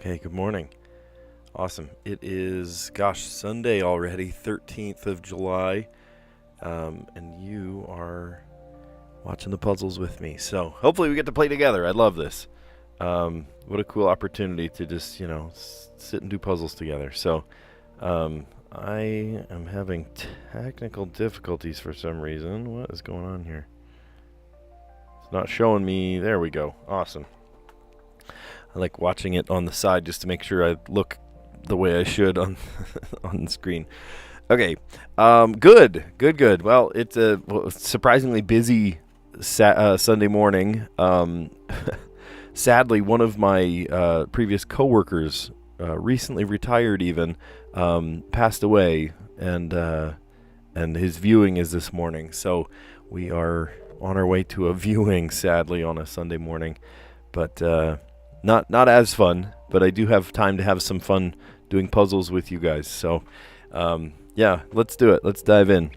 Okay, good morning. Awesome. It is, gosh, Sunday already, 13th of July, and you are watching the puzzles with me. So hopefully we get to play together. I love this. What a cool opportunity to just, sit and do puzzles together. So I am having technical difficulties for some reason. What is going on here? It's not showing me. There we go. Awesome. I like watching it on the side just to make sure I look the way I should on on the screen. Okay, good. Well, it's a surprisingly busy Sunday morning. Sadly, one of my previous coworkers, recently retired, even passed away, and his viewing is this morning. So we are on our way to a viewing, sadly, on a Sunday morning, but. Not as fun, but I do have time to have some fun doing puzzles with you guys. So, yeah, let's do it. Let's dive in.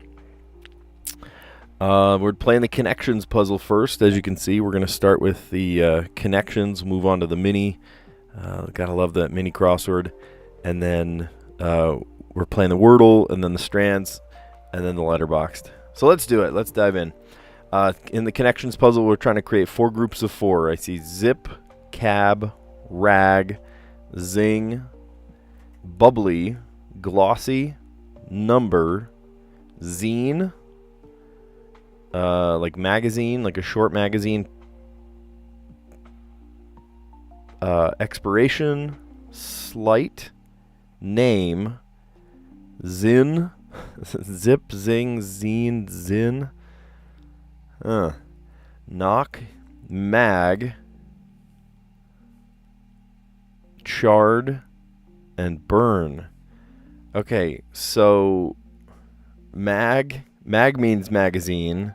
We're playing the connections puzzle first. As you can see, we're going to start with the connections, move on to the mini. Gotta love that mini crossword. And then we're playing the Wordle, and then the Strands, and then the letterboxed. So let's do it. Let's dive in. In the connections puzzle, we're trying to create 4 groups of 4. I see zip, cab, rag, zing, bubbly, glossy, number, zine, like magazine, like a short magazine, expiration, slight, name, zin, zip, zing, zine, zin, knock, mag, chard, and burn. Okay, so mag means magazine.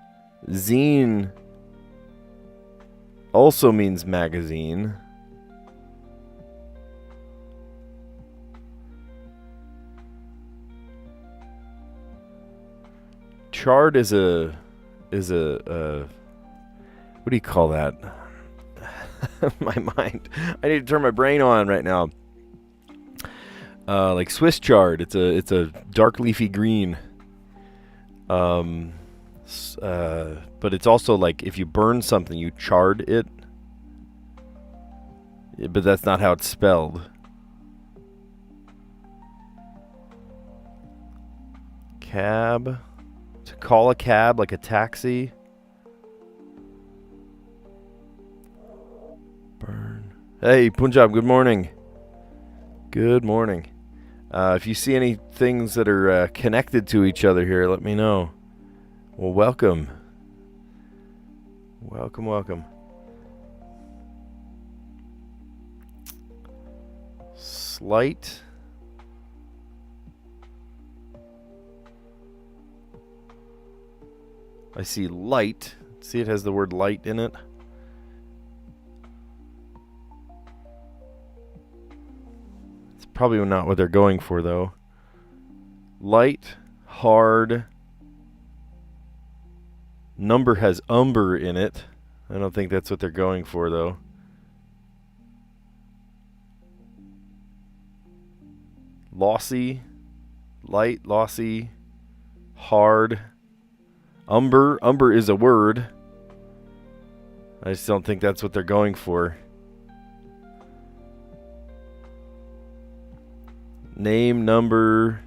Zine also means magazine. Chard is a what do you call that? My mind. I need to turn my brain on right now. Like Swiss chard. It's a dark leafy green. But it's also like if you burn something, you chard it. But that's not how it's spelled. Cab. To call a cab, like a taxi. Burn. Hey, Punjab, good morning. Good morning. If you see any things that are connected to each other here, let me know. Well, welcome. Welcome. Slight. I see light. See, it has the word light in it. Probably not what they're going for, though. Light, hard. Number has umber in it. I don't think that's what they're going for, though. Lossy, light, lossy, hard. Umber is a word. I just don't think that's what they're going for. Name, number,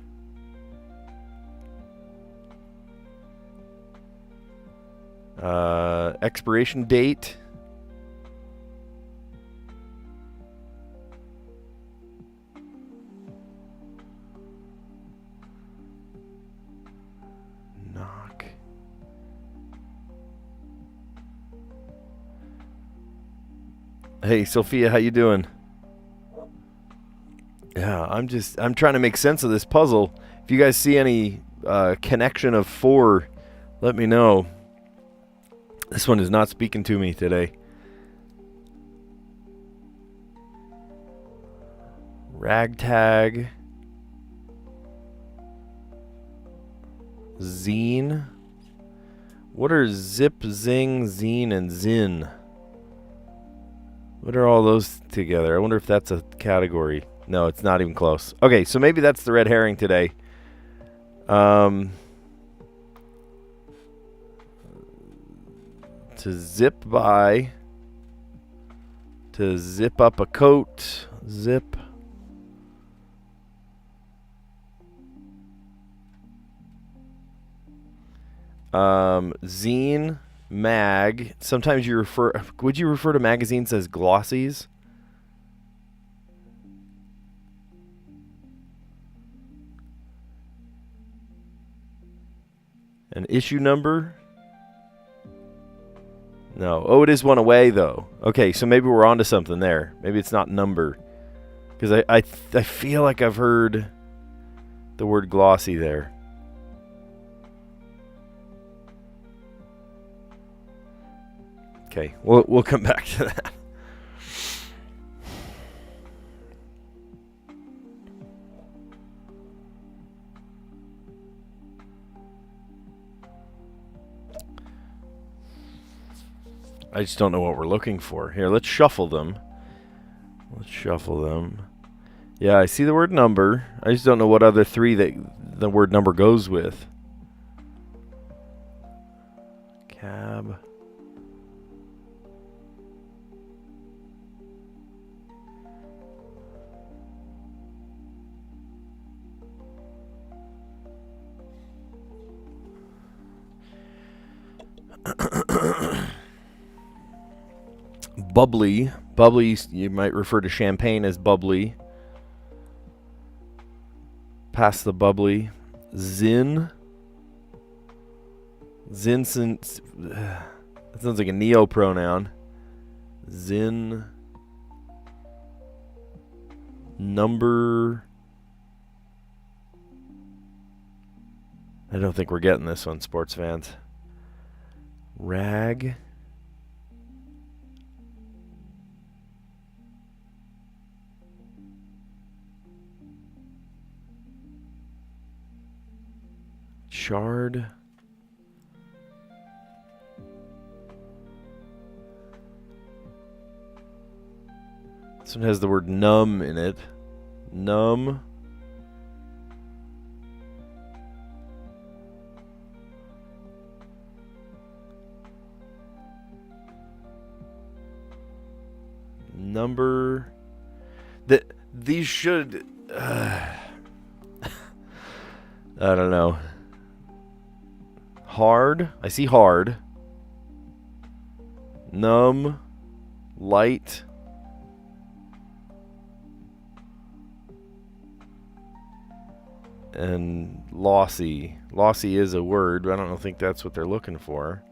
expiration date, knock, hey Sophia, how you doing? Yeah, I'm trying to make sense of this puzzle. If you guys see any connection of 4, let me know. This one is not speaking to me today. Ragtag. Zine. What are zip, zing, zine, and zin? What are all those together? I wonder if that's a category. No, it's not even close. Okay, so maybe that's the red herring today. To zip by. To zip up a coat. Zip. Zine, mag. Sometimes you refer. Would you refer to magazines as glossies? An issue number? No. Oh, it is one away though. Okay, so maybe we're onto something there. Maybe it's not number, because I feel like I've heard the word glossy there. Okay, we'll come back to that. I just don't know what we're looking for. Here, let's shuffle them. Yeah, I see the word number. I just don't know what other three that the word number goes with. Cab. Bubbly. Bubbly, you might refer to champagne as bubbly. Pass the bubbly. Zin. Zin. That sounds like a neo pronoun. Zin. Number. I don't think we're getting this one, sports fans. Rag. Shard. This one has the word numb in it. Numb. Number. These should. I don't know. Hard. I see hard. Numb. Light. And lossy. Lossy is a word, but I don't think that's what they're looking for.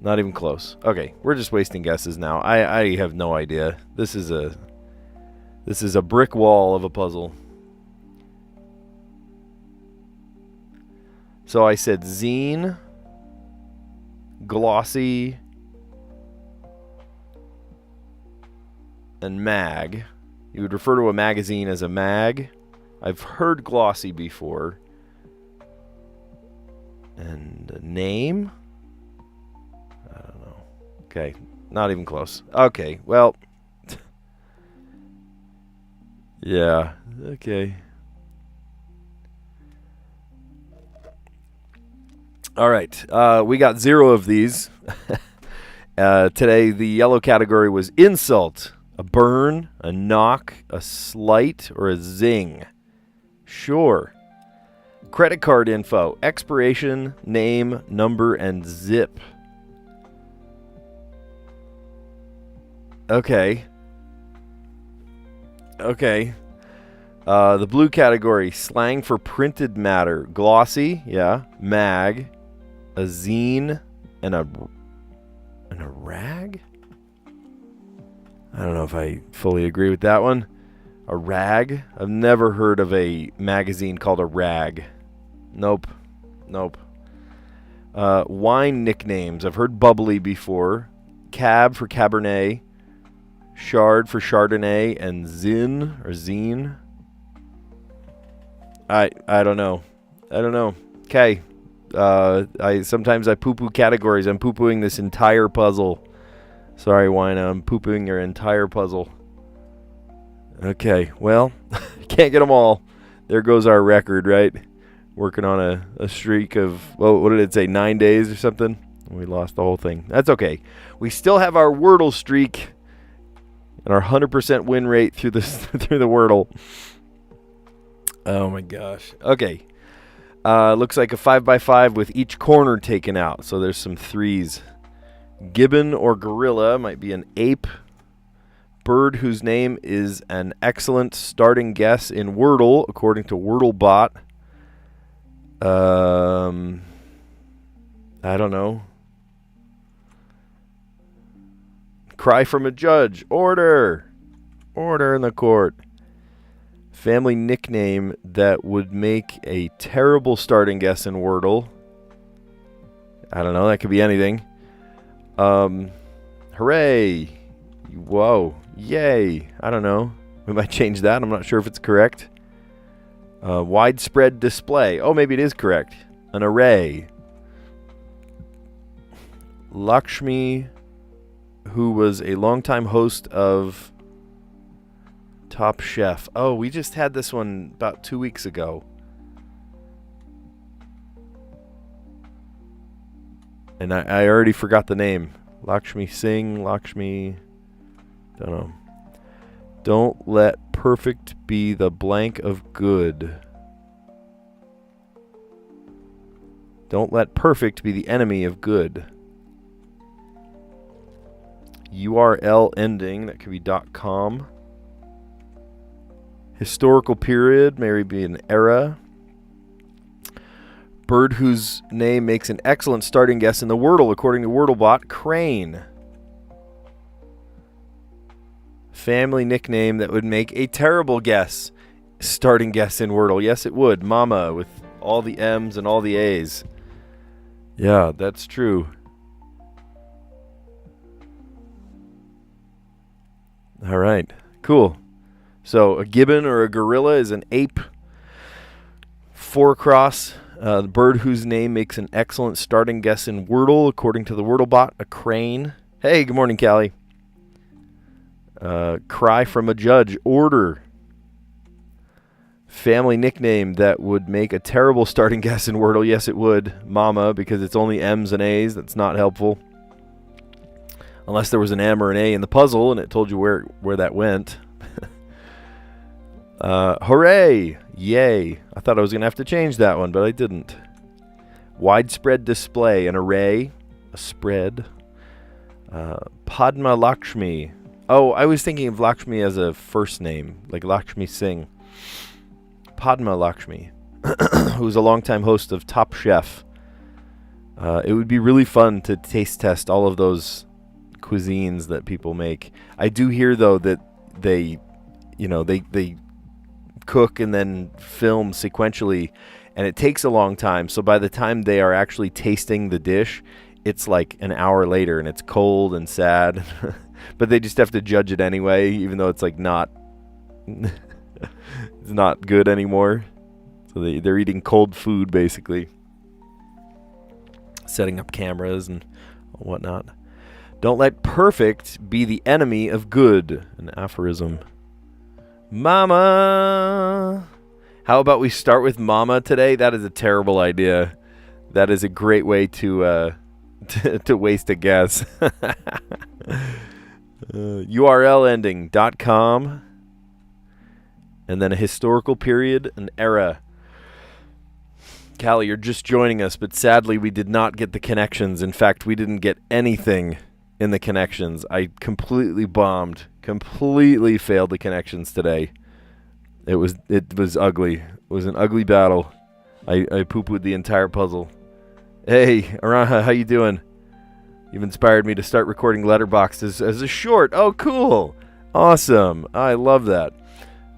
Not even close. Okay, we're just wasting guesses now. I have no idea. This is a brick wall of a puzzle. So I said zine, glossy, and mag. You would refer to a magazine as a mag. I've heard glossy before. And a name? I don't know. Okay, not even close. Okay, well. Yeah, okay. All right, we got 0 of these. Today, the yellow category was insult, a burn, a knock, a slight, or a zing. Sure. Credit card info, expiration, name, number, and zip. Okay. The blue category, slang for printed matter, glossy, yeah, mag, a zine, and a rag? I don't know if I fully agree with that one. A rag? I've never heard of a magazine called a rag. Nope. Wine nicknames. I've heard bubbly before. Cab for Cabernet. Shard for Chardonnay. And zin or zine. I don't know. Okay. Sometimes I poo-poo categories. I'm poo-pooing this entire puzzle. Sorry, Wina, I'm poo-pooing your entire puzzle. Okay, well, can't get them all. There goes our record, right? Working on a streak of, well, what did it say, 9 days or something? We lost the whole thing. That's okay. We still have our Wordle streak and our 100% win rate through the through the Wordle. Oh my gosh. Okay. Looks like a 5x5 with each corner taken out. So there's some threes. Gibbon or gorilla might be an ape. Bird whose name is an excellent starting guess in Wordle, according to WordleBot. I don't know. Cry from a judge. Order. Order in the court. Family nickname that would make a terrible starting guess in Wordle. I don't know. That could be anything. Hooray. Whoa. Yay. I don't know. We might change that. I'm not sure if it's correct. Widespread display. Oh, maybe it is correct. An array. Lakshmi, who was a longtime host of Top Chef. Oh, we just had this one about 2 weeks ago. And I already forgot the name. Lakshmi Singh, Lakshmi... Don't know. Don't let perfect be the blank of good. Don't let perfect be the enemy of good. URL ending, that could be .com. Historical period, maybe be an era. Bird whose name makes an excellent starting guess in the Wordle, according to WordleBot, crane. Family nickname that would make a terrible guess, starting guess in Wordle. Yes, it would. Mama, with all the M's and all the A's. Yeah, that's true. All right, cool. So a gibbon or a gorilla is an ape. 4-cross, the bird whose name makes an excellent starting guess in Wordle, according to the WordleBot, a crane. Hey, good morning, Callie. Cry from a judge, order. Family nickname that would make a terrible starting guess in Wordle. Yes, it would. Mama, because it's only M's and A's. That's not helpful. Unless there was an M or an A in the puzzle and it told you where that went. Hooray! Yay! I thought I was going to have to change that one, but I didn't. Widespread display, an array, a spread. Padma Lakshmi. Oh, I was thinking of Lakshmi as a first name, like Lakshmi Singh. Padma Lakshmi, who's a longtime host of Top Chef. It would be really fun to taste test all of those cuisines that people make. I do hear, though, that they cook and then film sequentially, and it takes a long time. So by the time they are actually tasting the dish, it's like an hour later, and it's cold and sad. But they just have to judge it anyway, even though it's like not it's not good anymore. So they're eating cold food, basically. Setting up cameras and whatnot. Don't let perfect be the enemy of good. An aphorism. Mama. How about we start with Mama today? That is a terrible idea. That is a great way to waste a guess. URL ending .com, and then a historical period, an era. Callie, you're just joining us, but sadly we did not get the connections. In fact, we didn't get anything in the connections. I completely failed the connections today. It was ugly. It was an ugly battle. I poo-pooed the entire puzzle. Hey, Araha, how you doing? You've inspired me to start recording Letterboxd as a short. Oh, cool. Awesome. I love that.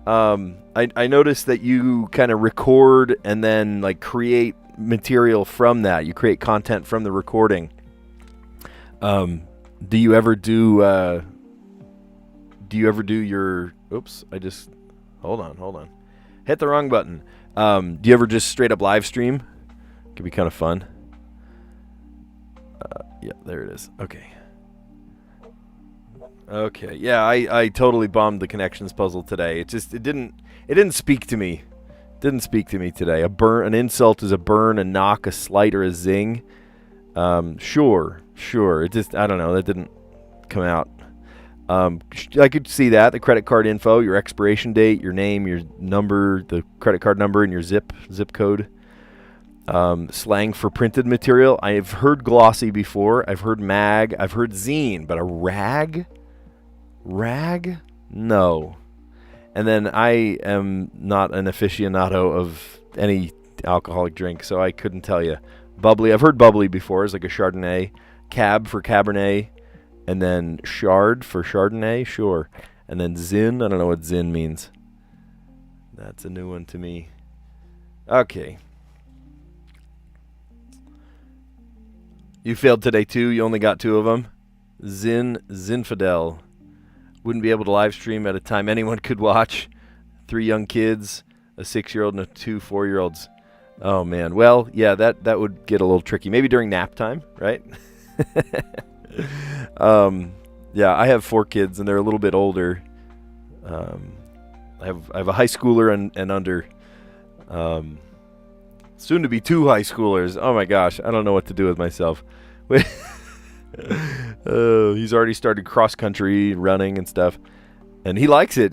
I noticed that you kind of record and then like create material from that. You create content from the recording. Do you ever do your... Oops, hold on. Hit the wrong button. Do you ever just straight up live stream? Could be kind of fun. Yeah, there it is. Okay. Okay. Yeah, I totally bombed the connections puzzle today. It didn't speak to me. Didn't speak to me today. An insult is a burn, a knock, a slight, or a zing. Sure. It just, I don't know. That didn't come out. I could see that. The credit card info, your expiration date, your name, your number, the credit card number, and your zip code. Slang for printed material. I've heard glossy before. I've heard mag. I've heard zine. But a rag? Rag? No. And then I am not an aficionado of any alcoholic drink, so I couldn't tell you. Bubbly. I've heard bubbly before. It's like a Chardonnay. Cab for Cabernet. And then Chard for Chardonnay. Sure. And then zin. I don't know what zin means. That's a new one to me. Okay. You failed today too. You only got 2 of them. Zinfidel. Wouldn't be able to live stream at a time anyone could watch. 3 young kids, a 6-year-old and 2 4-year-olds. Oh man. Well, yeah, that would get a little tricky. Maybe during nap time, right? Yeah, I have 4 kids and they're a little bit older. I have a high schooler and under. Soon to be 2 high schoolers. Oh my gosh, I don't know what to do with myself. He's already started cross country running and stuff, and he likes it.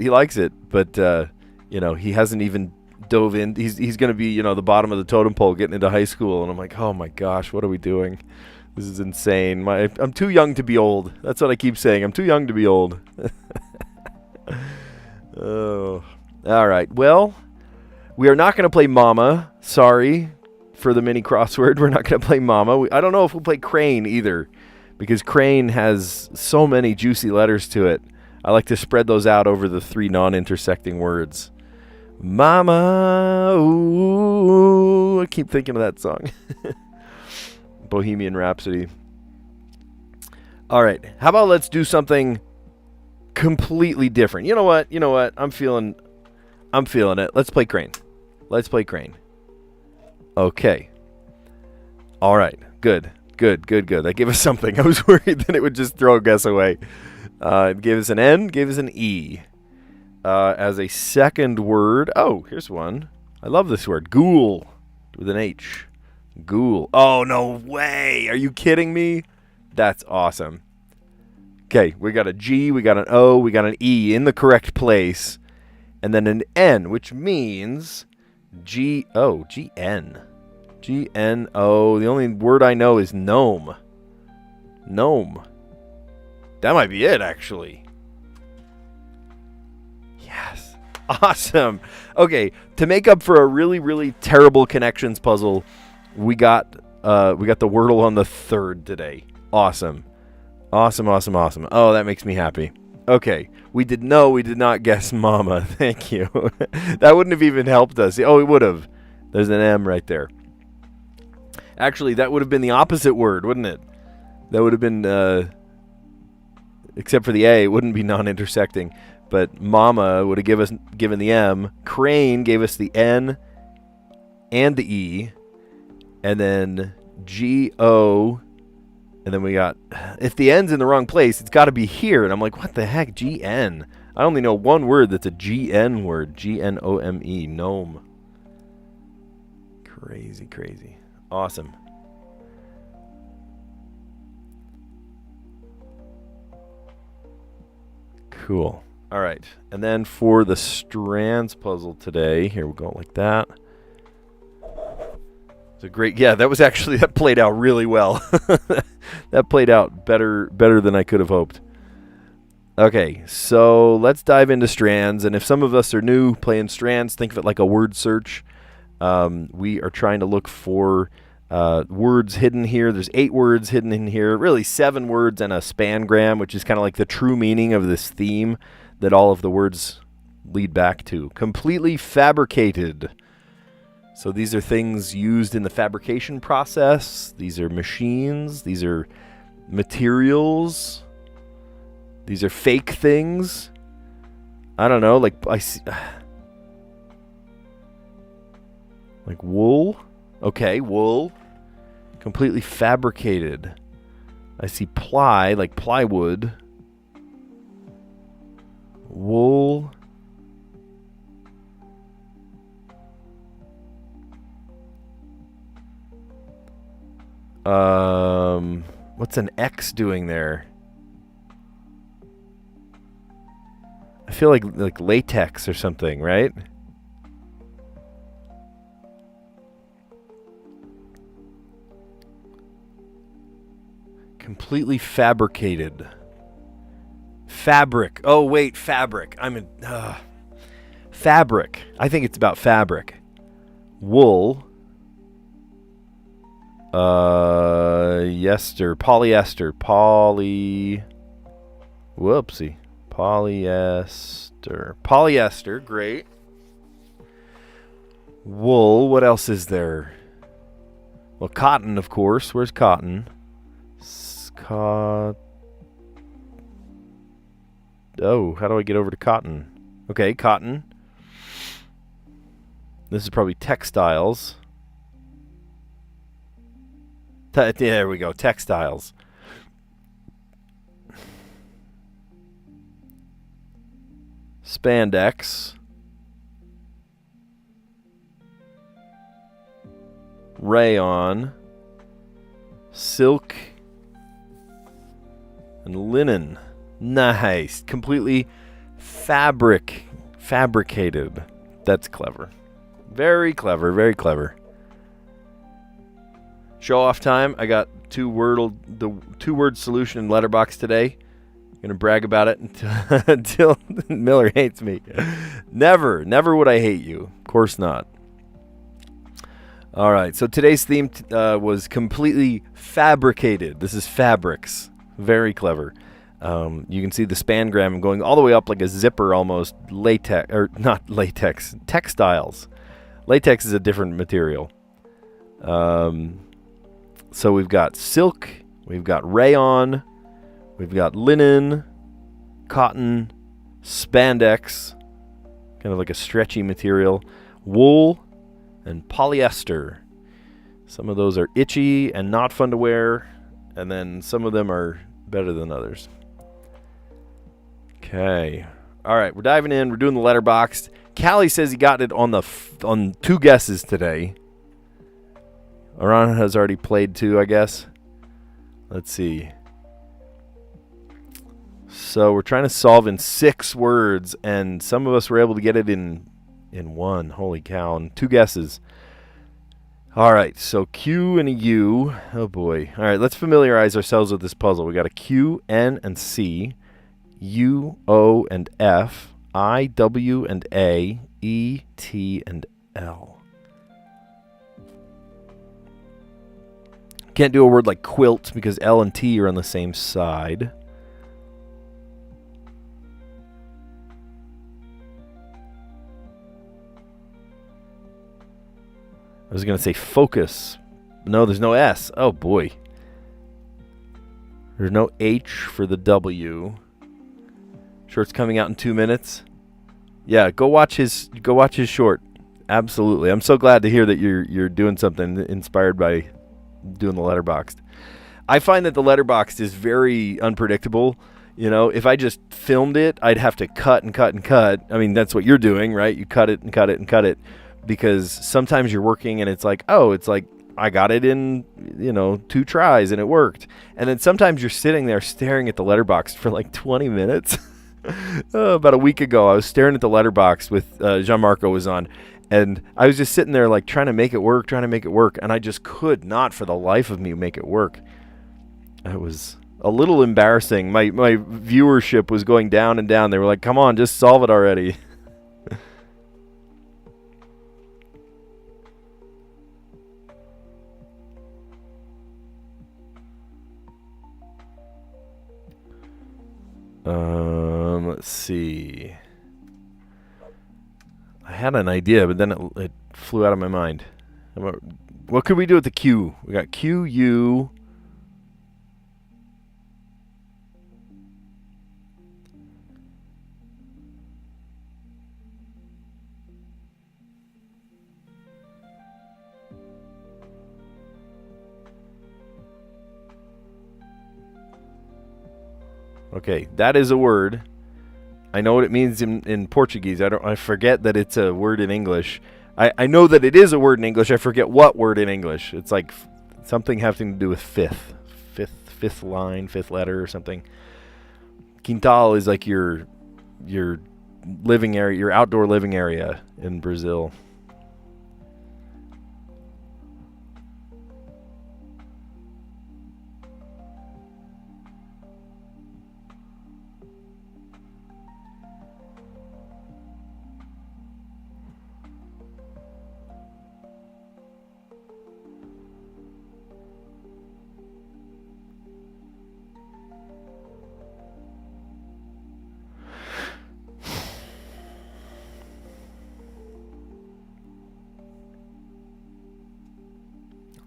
But he hasn't even dove in. He's going to be the bottom of the totem pole getting into high school, and I'm like, oh my gosh, what are we doing? This is insane. I'm too young to be old. That's what I keep saying. I'm too young to be old. Oh, all right. Well, we are not going to play Mama. Sorry for the mini crossword. We're not going to play Mama. I don't know if we'll play Crane either, because Crane has so many juicy letters to it. I like to spread those out over the 3 non-intersecting words. Mama, ooh. I keep thinking of that song. Bohemian Rhapsody. All right. How about let's do something completely different? You know what? I'm feeling it. Let's play Crane. Okay. All right. Good. That gave us something. I was worried that it would just throw a guess away. It gave us an N, gave us an E. As a second word. Oh, here's one. I love this word. Ghoul. With an H. Ghoul. Oh, no way. Are you kidding me? That's awesome. Okay, we got a G, we got an O, we got an E in the correct place. And then an N, which means G-N. G-N-O. The only word I know is gnome. Gnome. That might be it, actually. Yes. Awesome. Okay, to make up for a really, really terrible connections puzzle, we got the Wordle on the 3rd today. Awesome. Oh, that makes me happy. Okay, we did not guess Mama. Thank you. That wouldn't have even helped us. Oh, it would have. There's an M right there. Actually, that would have been the opposite word, wouldn't it? That would have been, except for the A, it wouldn't be non-intersecting. But Mama would have given the M. Crane gave us the N and the E. And then G-O. And then we got, if the N's in the wrong place, it's got to be here. And I'm like, what the heck? G-N. I only know one word that's a G-N word. G-N-O-M-E. Gnome. Crazy. Awesome. Cool. All right. And then for the Strands puzzle today, here we go like that. It's a great, that played out really well. That played out better than I could have hoped. Okay, so let's dive into Strands. And if some of us are new playing Strands, think of it like a word search. We are trying to look for words hidden here. There's 8 words hidden in here. Really 7 words and a spangram, which is kind of like the true meaning of this theme that all of the words lead back to. Completely fabricated. So these are things used in the fabrication process. These are machines. These are materials. These are fake things. I don't know, like wool. Okay, wool. Completely fabricated. I see ply, like plywood. Wool. What's an X doing there? I feel like latex or something, right? Completely fabricated. Fabric. Oh, wait, fabric. Fabric. I think it's about fabric. Wool. Polyester. Whoopsie. Polyester, great. Wool, what else is there? Well, cotton, of course. Where's cotton? Oh, how do I get over to cotton? Okay, cotton. This is probably textiles. There we go, textiles. Spandex. Rayon. Silk. And linen. Nice. Completely fabricated. That's clever. Very clever, very clever. Show off time. I got the 2-word solution in Letterbox today. I'm going to brag about it until Miller hates me. Never would I hate you. Of course not. All right, so today's theme was completely fabricated. This is fabrics. Very clever. You can see the spangram going all the way up like a zipper almost. Latex, or not latex, textiles. Latex is a different material. So we've got silk, we've got rayon, we've got linen, cotton, spandex, kind of like a stretchy material, wool, and polyester. Some of those are itchy and not fun to wear, and then some of them are better than others. Okay. All right, we're diving in. We're doing the letterboxed. Callie says he got it on 2 guesses today. Aran has already played 2, I guess. Let's see. So we're trying to solve in 6 words, and some of us were able to get it in 1. Holy cow. And 2 guesses. All right, so Q and a U. Oh, boy. All right, let's familiarize ourselves with this puzzle. We got a Q, N, and C. U, O, and F. I, W, and A. E, T, and L. Can't do a word like quilt because L and T are on the same side. I was going to say focus. No, there's no S. Oh, boy. There's no H for the W. Short's coming out in 2 minutes. Yeah, go watch his short. Absolutely. I'm so glad to hear that you're doing something inspired by doing the letterboxed. I find that the letterboxed is very unpredictable. You know, if I just filmed it, I'd have to cut and cut and cut. I mean, that's what you're doing, right? You cut it and cut it and cut it, because sometimes you're working and it's like I got it in, 2 tries and it worked. And then sometimes you're sitting there staring at the letterbox for like 20 minutes. About a week ago, I was staring at the letterbox with Jean-Marco was on, and I was just sitting there like trying to make it work, and I just could not for the life of me make it work. It was a little embarrassing. My viewership was going down and down. They were like, come on, just solve it already. Let's see. I had an idea, but then it flew out of my mind. What could we do with the Q? We got Q, U. Okay, that is a word. I know what it means in Portuguese. I forget that it's a word in English. I know that it is a word in English. I forget what word in English. It's like something having to do with fifth line, fifth letter or something. Quintal is like your living area, your outdoor living area in Brazil.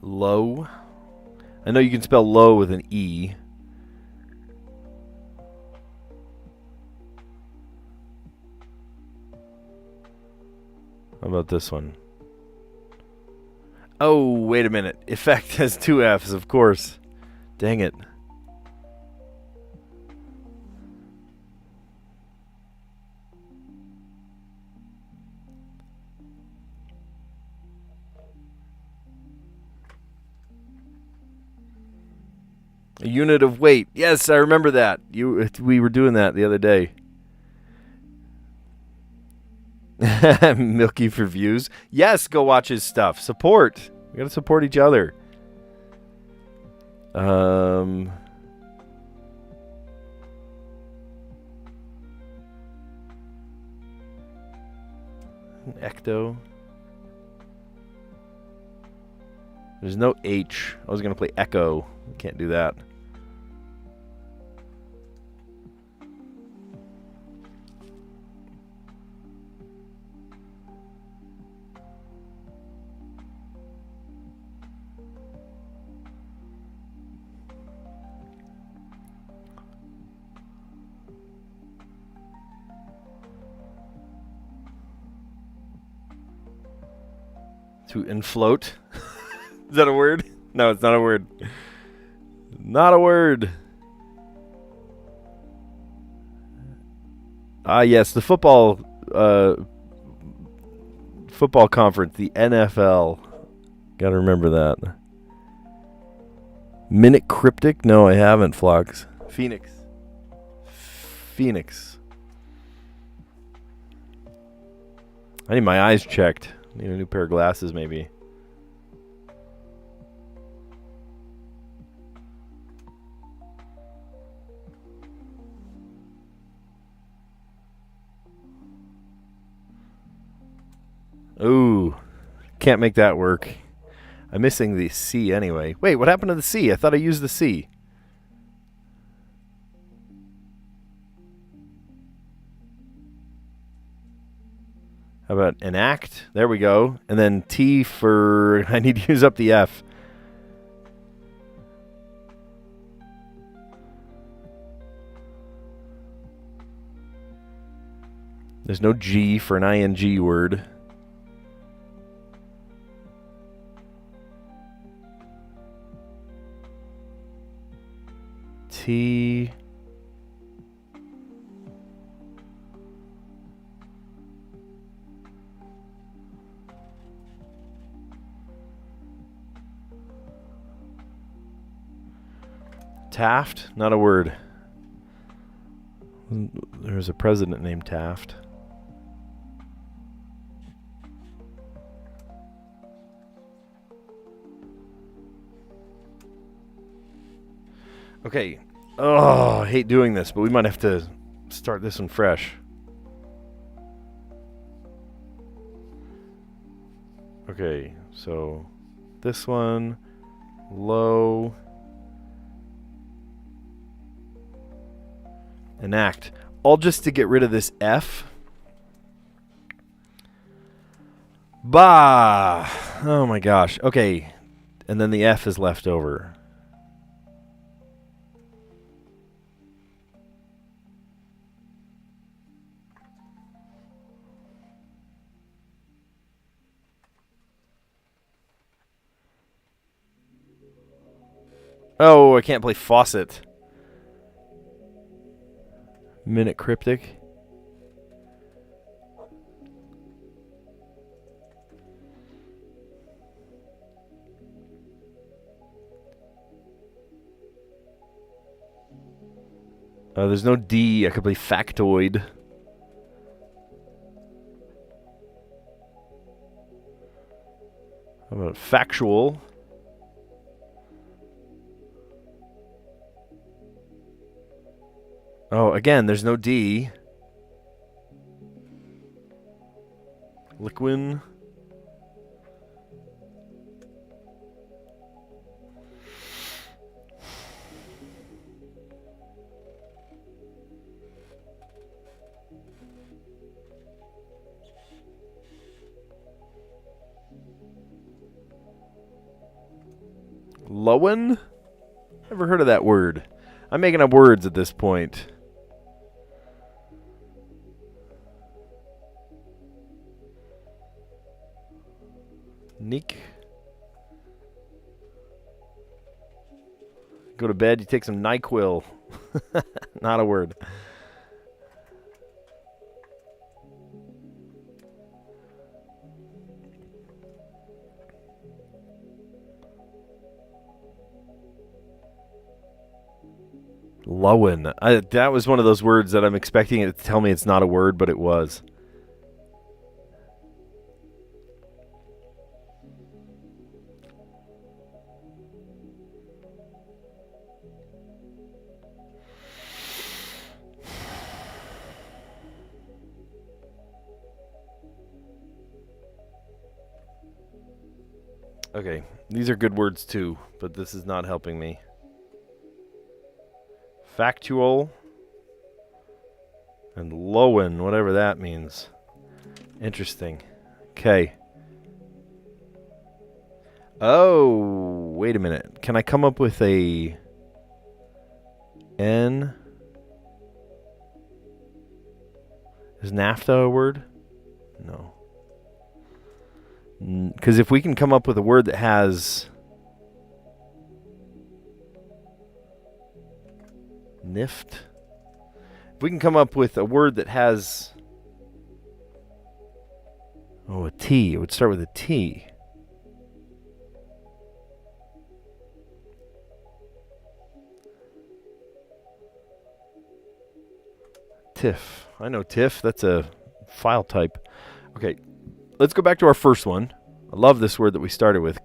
Low. I know you can spell low with an E. How about this one? Oh, wait a minute. Effect has 2 F's, of course. Dang it. A unit of weight. Yes, I remember that. We were doing that the other day. Milky for views. Yes, go watch his stuff. Support. We gotta support each other. Ecto. There's no H. I was gonna play Echo. Can't do that. To infloat. Is that a word? No, it's not a word. Not a word. Ah, yes, the football conference, the NFL. Gotta remember that. Minute Cryptic? No, I haven't, Flux. Phoenix. I need my eyes checked. Need a new pair of glasses, maybe. Ooh, can't make that work. I'm missing the C anyway. Wait, what happened to the C? I thought I used the C. How about enact? There we go. And then T for... I need to use up the F. There's no G for an ing word. T... Taft? Not a word. There's a president named Taft. Okay. Oh, I hate doing this, but we might have to start this one fresh. Okay, so this one, low, enact. All just to get rid of this F. Bah! Oh my gosh. Okay, and then the F is left over. Oh, I can't play faucet. Minute cryptic. There's no D. I could play factoid. How about factual? Oh, again, there's no D. Liquin. Lowen? Never heard of that word. I'm making up words at this point. Nick. Go to bed, you take some NyQuil. Not a word. Lowen. That was one of those words that I'm expecting it to tell me it's not a word, but it was. Okay, these are good words too, but this is not helping me. Factual and Lowen, whatever that means. Interesting. Okay. Oh, wait a minute. Can I come up with a N? Is NAFTA a word? No. Because if we can come up with a word that has NIFT, if we can come up with a word that has a T, it would start with a T. TIFF. I know TIFF. That's a file type. Okay, let's go back to our first one. I love this word that we started with.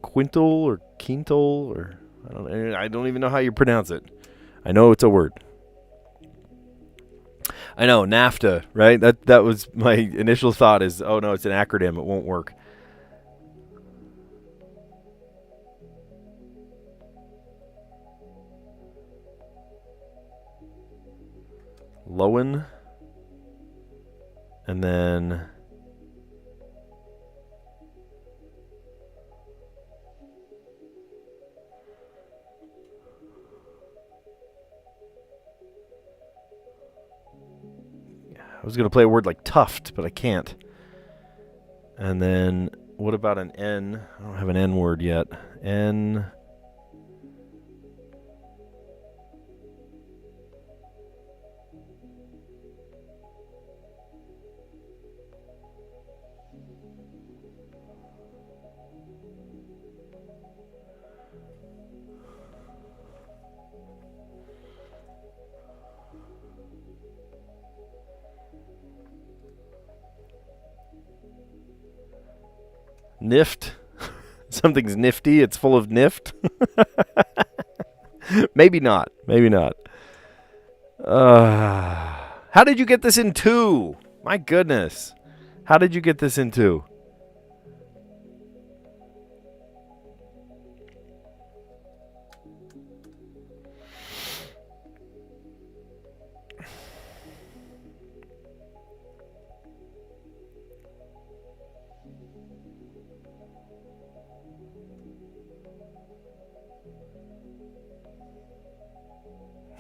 Quintal or quintal or I don't even know how you pronounce it. I know it's a word. I know, NAFTA, right? That was my initial thought is, oh no, it's an acronym. It won't work. Lowen. And then I was going to play a word like tuft, but I can't. And then what about an N? I don't have an N word yet. N. Nift. Something's nifty. It's full of nift. Maybe not. Maybe not. How did you get this in 2? My goodness. How did you get this in 2?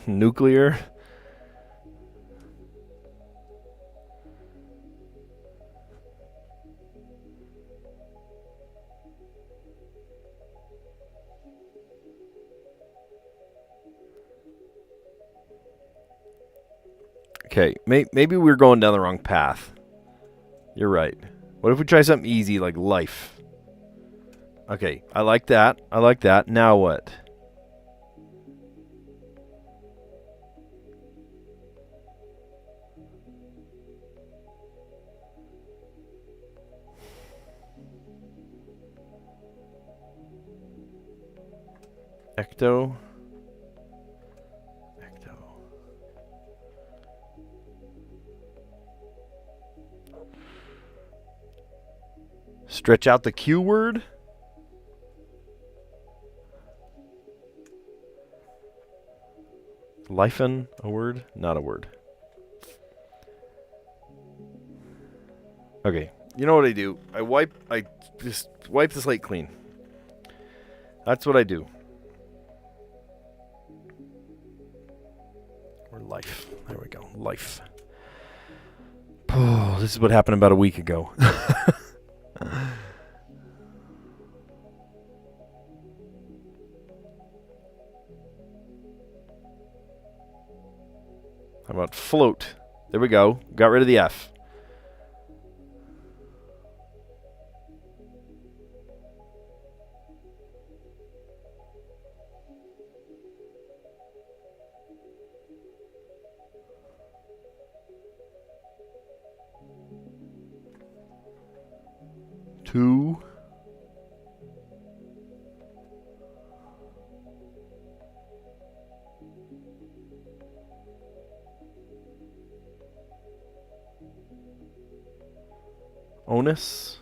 Nuclear. Okay, maybe we're going down the wrong path. You're right. What if we try something easy like life? Okay, I like that. I like that. Now what? Ecto. Stretch out the Q word. Lifen, a word? Not a word. Okay, you know what I do? I just wipe the slate clean. That's what I do. Or life. There we go. Life. Oh, this is what happened about a week ago. How about float? There we go. Got rid of the F. Two. Onus.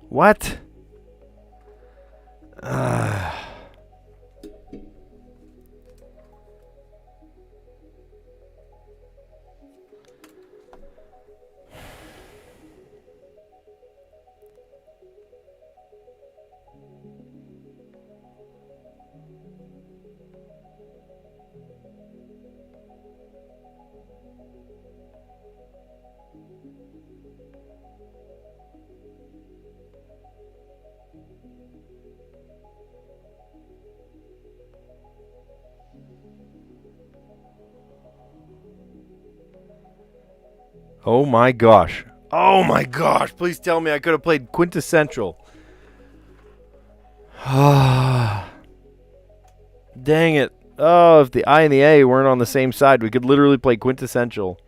What? Oh my gosh. Oh my gosh. Please tell me I could have played quintessential. Dang it. Oh, if the I and the A weren't on the same side, we could literally play quintessential.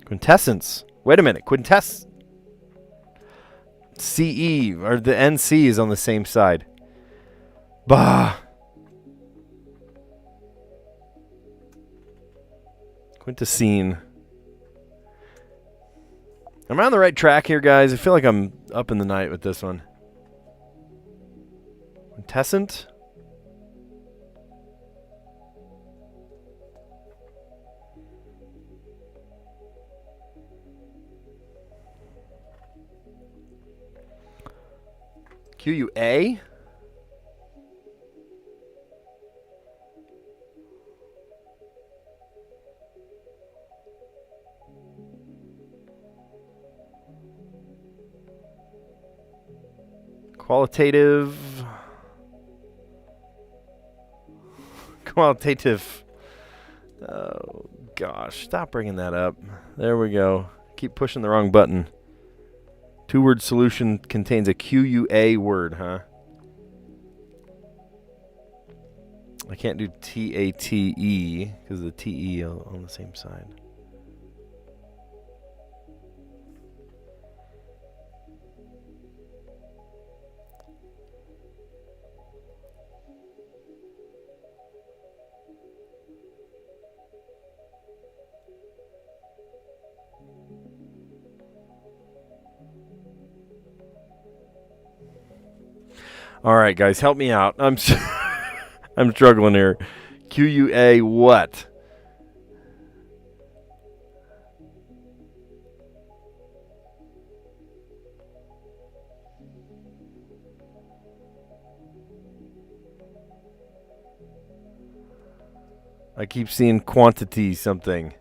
Quintessence. Wait a minute. CE, or the NC is on the same side. Bah. Quintessine. Am I on the right track here, guys? I feel like I'm up in the night with this one. Quintessent? QUA? Qualitative. Qualitative. Oh, gosh. Stop bringing that up. There we go. Keep pushing the wrong button. Two-word solution contains a QUA word, huh? I can't do TATE because the TE on the same side. All right, guys, help me out. I'm struggling here. QUA what? I keep seeing quantity something.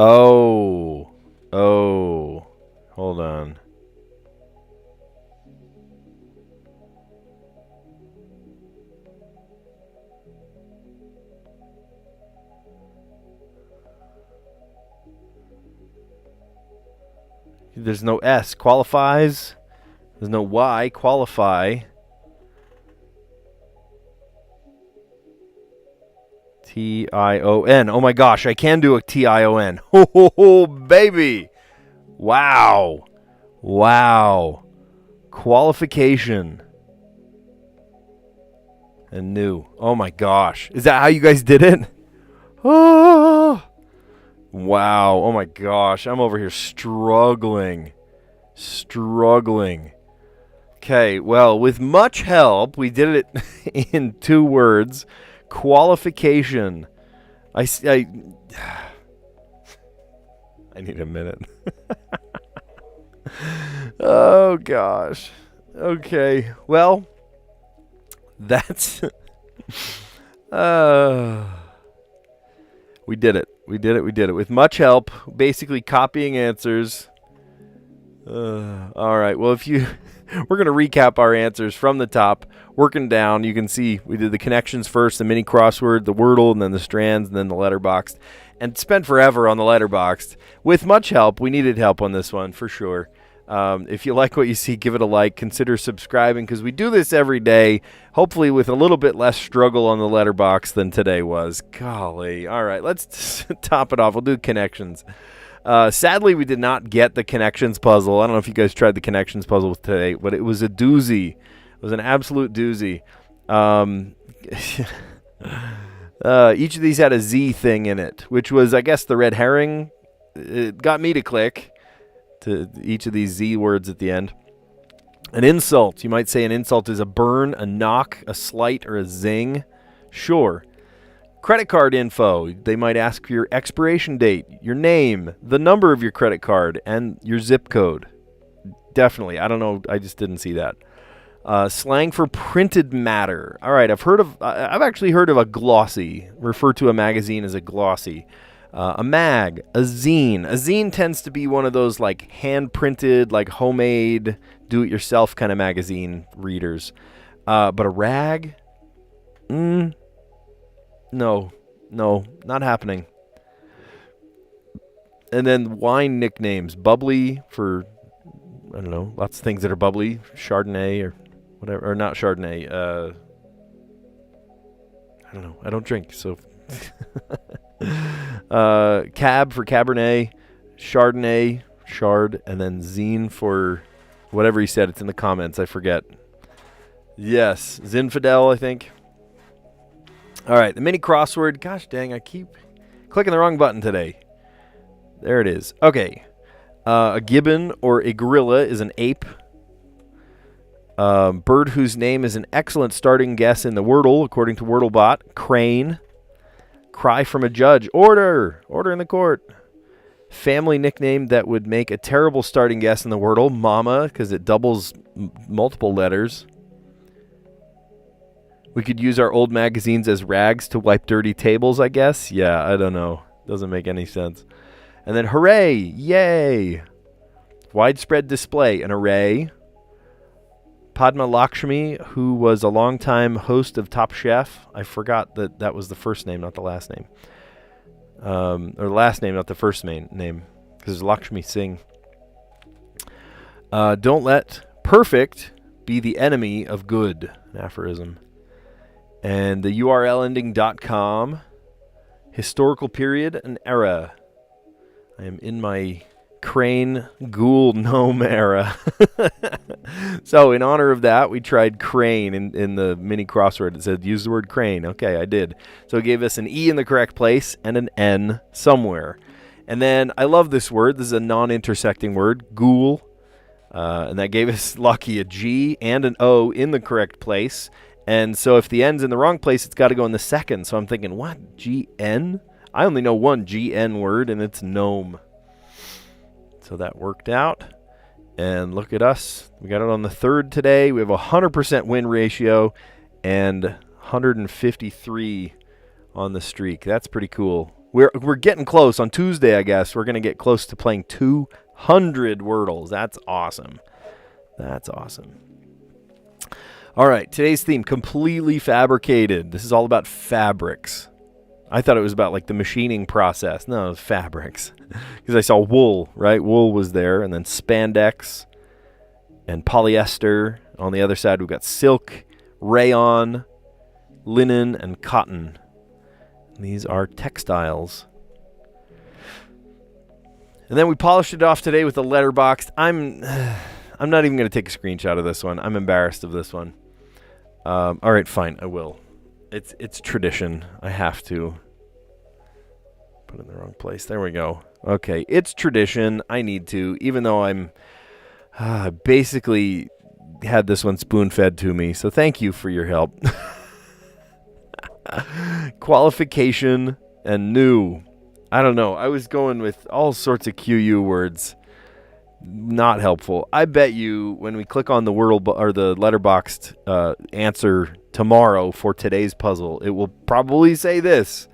Oh. Oh. Hold on. There's no S. Qualifies. There's no Y. Qualify. T-I-O-N. Oh my gosh, I can do a T-I-O-N. Oh, baby. Wow. Wow. Qualification. And new. Oh my gosh. Is that how you guys did it? Oh. Wow. Oh my gosh. I'm over here struggling. Okay, well, with much help, we did it in 2 words. Qualification. I need a minute. Oh gosh. Okay. Well, that's we did it. We did it with much help, basically copying answers. All right. Well, we're going to recap our answers from the top, working down. You can see we did the connections first, the mini crossword, the Wordle, and then the Strands, and then the letterboxed, and spent forever on the letterboxed. With much help, we needed help on this one for sure. If you like what you see, give it a like. Consider subscribing because we do this every day, hopefully with a little bit less struggle on the letterbox than today was. Golly. All right, let's top it off. We'll do connections. Sadly, we did not get the connections puzzle. I don't know if you guys tried the connections puzzle today, but it was a doozy. It was an absolute doozy. Each of these had a Z thing in it, which was, I guess, the red herring. It got me to click to each of these Z words at the end. An insult. You might say an insult is a burn, a knock, a slight, or a zing. Sure. Credit card info. They might ask for your expiration date, your name, the number of your credit card, and your zip code. Definitely. I don't know. I just didn't see that. Slang for printed matter. All right. I've actually heard of a glossy. Refer to a magazine as a glossy. A mag, a zine. A zine tends to be one of those like hand-printed, like homemade, do-it-yourself kind of magazine readers. But a rag? No, not happening. And then wine nicknames. Bubbly for, I don't know, lots of things that are bubbly. Chardonnay or whatever. Or not Chardonnay. I don't know. I don't drink, so... Cab for Cabernet. Chardonnay, Chard. And then zine for whatever he said. It's in the comments. I forget. Yes. Zinfidel, I think. All right, the mini crossword. Gosh dang, I keep clicking the wrong button today. There it is. Okay. A gibbon or a gorilla is an ape. Bird whose name is an excellent starting guess in the Wordle, according to WordleBot. Crane. Cry from a judge. Order! Order in the court. Family nickname that would make a terrible starting guess in the Wordle. Mama, because it doubles multiple letters. We could use our old magazines as rags to wipe dirty tables, I guess. Yeah, I don't know. Doesn't make any sense. And then hooray, yay. Widespread display, an array. Padma Lakshmi, who was a longtime host of Top Chef. I forgot that was the first name, not the last name. Or the last name, not the first name. Because Lakshmi Singh. Don't let perfect be the enemy of good. An aphorism. And the URL ending .com. Historical period and era. I am in my crane ghoul gnome era. So in honor of that, we tried crane in the mini crossword. It said use the word crane. Okay, I did. So it gave us an E in the correct place and an N somewhere. And then I love this word. This is a non-intersecting word, ghoul. And that gave us, lucky, a G and an O in the correct place. And so if the N's in the wrong place, it's got to go in the second. So I'm thinking, what, G-N? I only know one G-N word, and it's gnome. So that worked out. And look at us. We got it on the third today. We have a 100% win ratio and 153 on the streak. That's pretty cool. We're getting close. On Tuesday, I guess, we're going to get close to playing 200 Wordles. That's awesome. That's awesome. All right, today's theme, completely fabricated. This is all about fabrics. I thought it was about like the machining process. No, it was fabrics. Because I saw wool, right? Wool was there, and then spandex and polyester. On the other side, we've got silk, rayon, linen, and cotton. These are textiles. And then we polished it off today with a letterbox. I'm not even going to take a screenshot of this one. I'm embarrassed of this one. All right, fine, I will. It's tradition. I have to. Put it in the wrong place. There we go. Okay, it's tradition. I need to, even though I'm basically had this one spoon-fed to me. So thank you for your help. Qualification and new. I don't know. I was going with all sorts of QU words. Not helpful. I bet you when we click on the Wordle or the letterboxed answer tomorrow for today's puzzle, it will probably say this.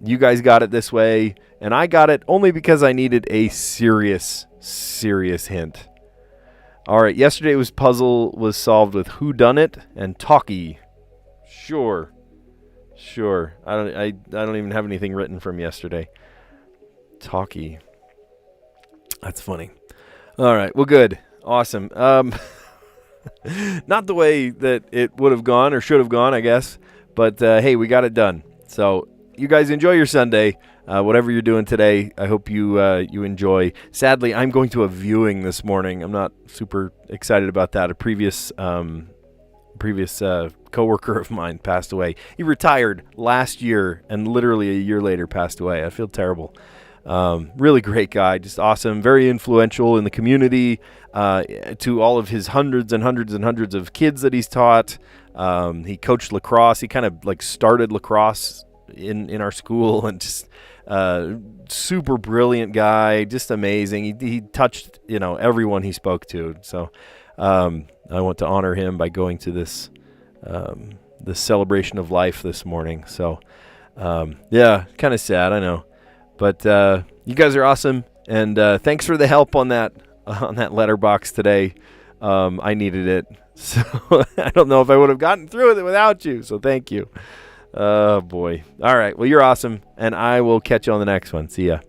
You guys got it this way, and I got it only because I needed a serious hint. All right, yesterday's puzzle was solved with whodunit and talkie. Sure. I don't even have anything written from yesterday. Talkie. That's funny. All right. Well, good. Awesome. Not the way that it would have gone or should have gone, I guess. But, hey, we got it done. So you guys enjoy your Sunday. Whatever you're doing today, I hope you enjoy. Sadly, I'm going to a viewing this morning. I'm not super excited about that. A previous coworker of mine passed away. He retired last year and literally a year later passed away. I feel terrible. Really great guy, just awesome, very influential in the community, to all of his hundreds and hundreds and hundreds of kids that he's taught. He coached lacrosse. He kind of like started lacrosse in our school, and just super brilliant guy, just amazing. He touched, everyone he spoke to. So I want to honor him by going to this celebration of life this morning. So yeah, kind of sad, I know. But you guys are awesome, and thanks for the help on that letterbox today. I needed it, so I don't know if I would have gotten through with it without you. So thank you. Oh boy! All right, well you're awesome, and I will catch you on the next one. See ya.